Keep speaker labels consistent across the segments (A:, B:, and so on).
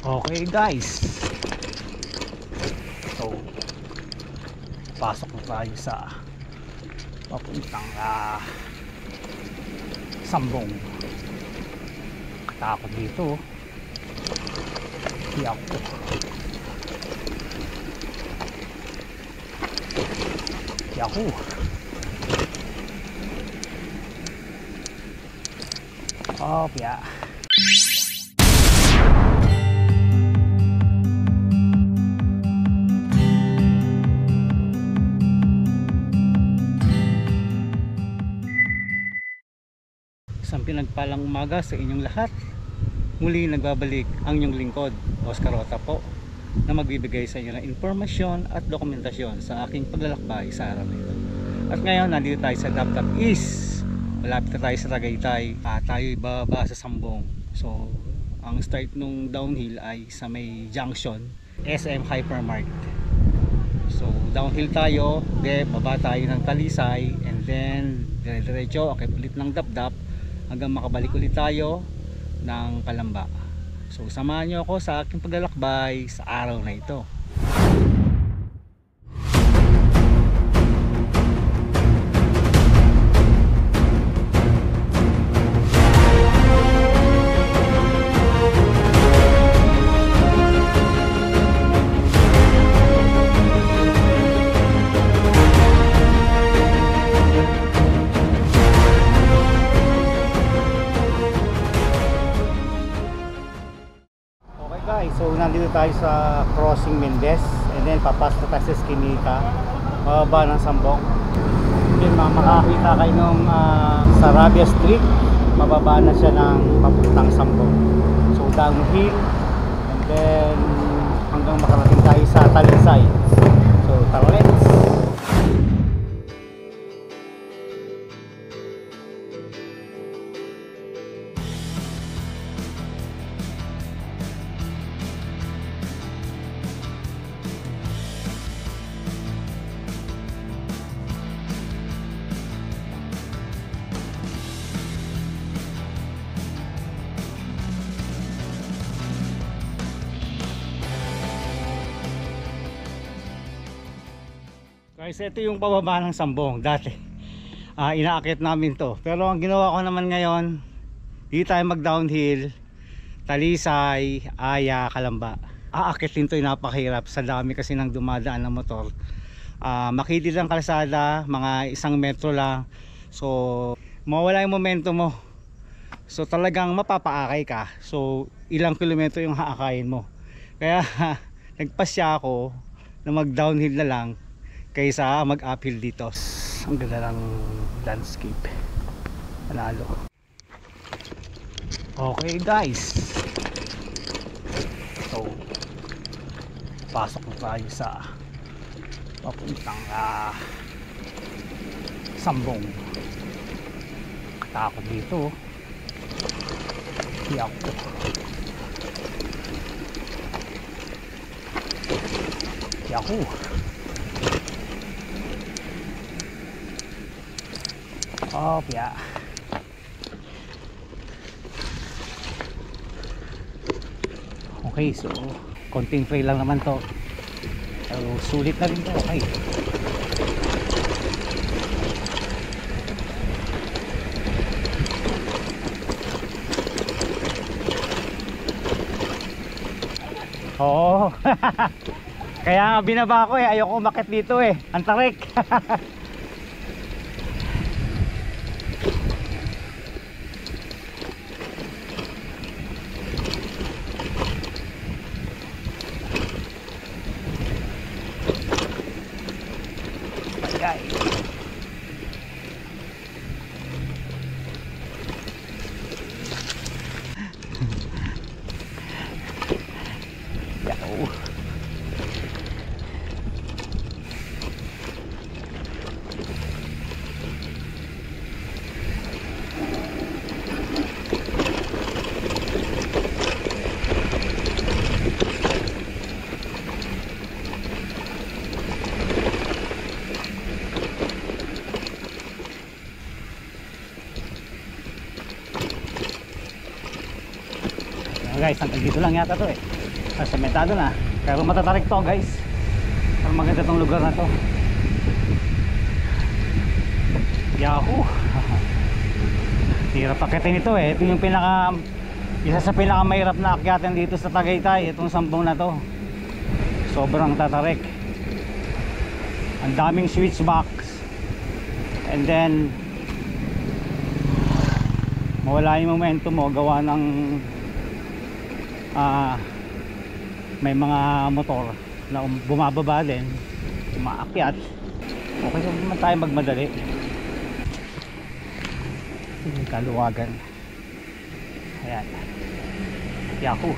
A: Okay guys, so pasok na tayo sa papuntang Sambong. Takot dito. Yako. Yahoo. Oh, yeah. Isang pinagpalang umaga sa inyong lahat. Muli nagbabalik ang inyong lingkod, Oscar Rota po, na magbibigay sa inyo ng informasyon at dokumentasyon sa aking paglalakbay sa araw na ito. At ngayon nandito tayo sa Dapdap East. Malapit na tayo sa Tagaytay. Tayo bababa sa Sambong. So ang start nung downhill ay sa may junction SM Hypermart. So downhill tayo, baba tayo ng Talisay, and then dire-diretso akit ulit ng Dapdap hanggang makabalik ulit tayo ng Kalamba. So samahan nyo ako sa aking paglalakbay sa araw na ito. So nandito tayo sa Crossing Mendez, and then papasok tayo sa Eskinita, bababa ng Sambong. Then makakita kayo nung Sarabia Street, mababa na siya ng papuntang Sambong. So downhill, and then hanggang makarating tayo sa Talisay. So tara, let's! Guys, ito yung pababa ng Sambong. Dati inaakit namin to, pero ang ginawa ko naman ngayon, hindi tayo mag downhill, Talisay, Aya, Kalamba. Aakitin to, napakahirap sa dami kasi nang dumadaan ng motor. Makitid lang kalsada, mga 1 metro lang, so mawala yung momentum mo. So talagang mapapaakay ka. So ilang kilometro yung haakayin mo. Kaya nagpasya ako na mag downhill na lang kaysa mag-uphill dito. Ang ganda ng landscape. Panalo. Okay guys, so pasok na tayo sa papuntang Sambong. Takot dito. Yako. Yahoo. Oh, yeah. Okay, so konting trail lang naman to. So sulit na rin to. Okay. Oo. Kaya nga binaba ko ayoko umakyat dito ang tarik. guys, hanggang dito lang yata to eh. Sementado na, pero matatarik to guys. Pero maganda tong lugar na to. Yahoo! Hirap akitin ito eh. Ito yung isa sa pinakamahirap na akyatan dito sa Tagaytay. Itong sambong na to, sobrang tatarik. Ang daming switchbox, and then mawala yung momentum mo gawa ng may mga motor na bumababa din, umaakyat. Okay, so naman tayo magmadali. Kaluwagan. Ayan. Yahoo!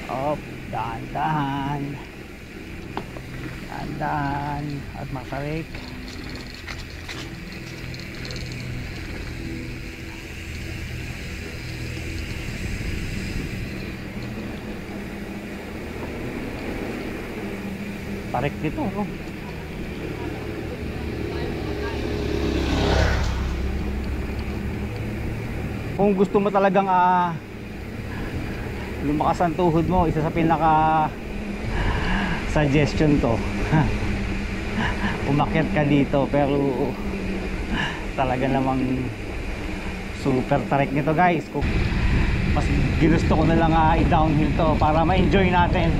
A: Op, dahan-dahan. Dahan-dahan at masarik. Tarik dito, no? Kung gusto mo talagang lumakas ang tuhod mo, isa sa pinaka suggestion to. Umakyat ka dito, pero talaga namang super tarik nito guys. Mas ginusto ko na lang i-downhill to para ma-enjoy natin.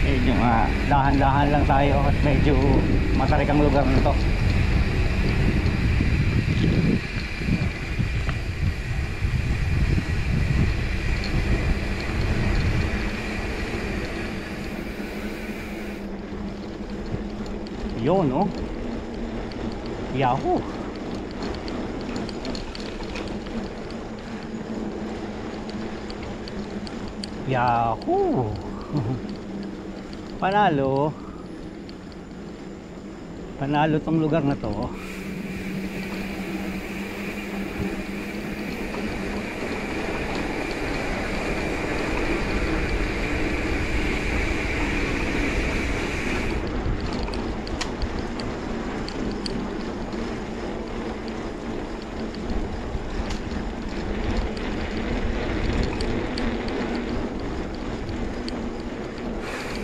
A: Medyo dahan-dahan lang tayo at medyo matarik ang lugar na to. Yun, no? Yahoo! Yahoo! Panalo. Panalo tong lugar na to.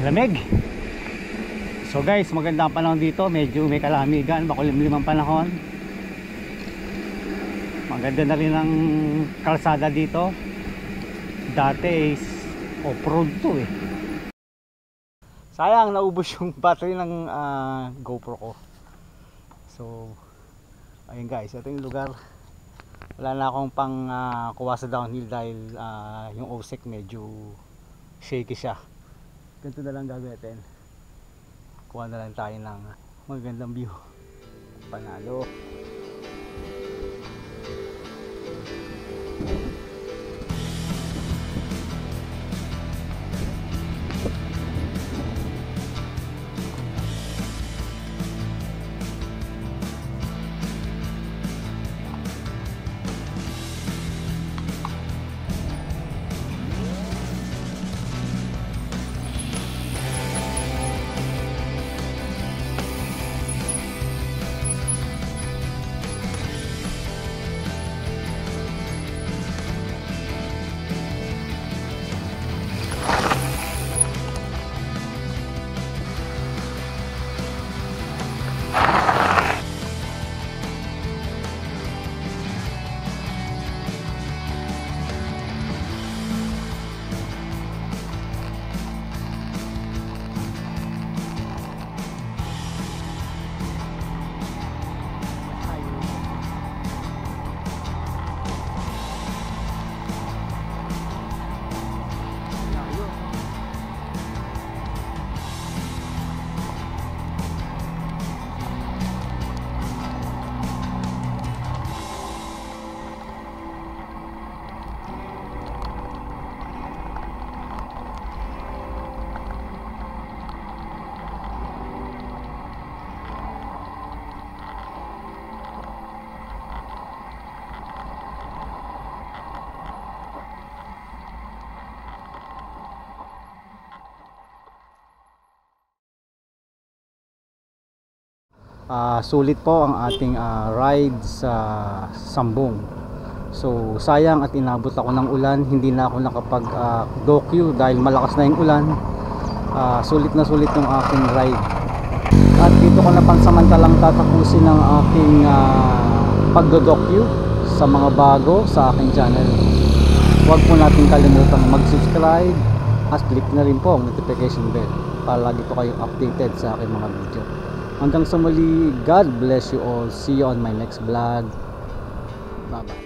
A: Lamig. So guys, maganda ang panahon dito. Medyo may kalamigan, makulimlim ang panahon. Maganda na rin ang kalsada dito. Dati is off-road to eh. Sayang, naubos yung battery ng GoPro ko. So ayun guys, ito yung lugar. Wala na akong pang kuha sa downhill dahil yung OSEC medyo shaky siya. Ganito na lang gagawin. Kuha na lang tayo ng magandang view. Panalo. Sulit po ang ating ride sa Sambong. So sayang at inabot ako ng ulan, hindi na ako nakapag docu dahil malakas na yung ulan. Sulit na sulit yung aking ride. At dito ko na pansamantalang tatapusin ang aking pagdo-docu sa mga bago sa aking channel. Huwag po natin kalimutan mag-subscribe at click na rin po ang notification bell para lagi po kayong updated sa aking mga video. Hanggang sa muli, God bless you all. See you on my next vlog. Bye bye.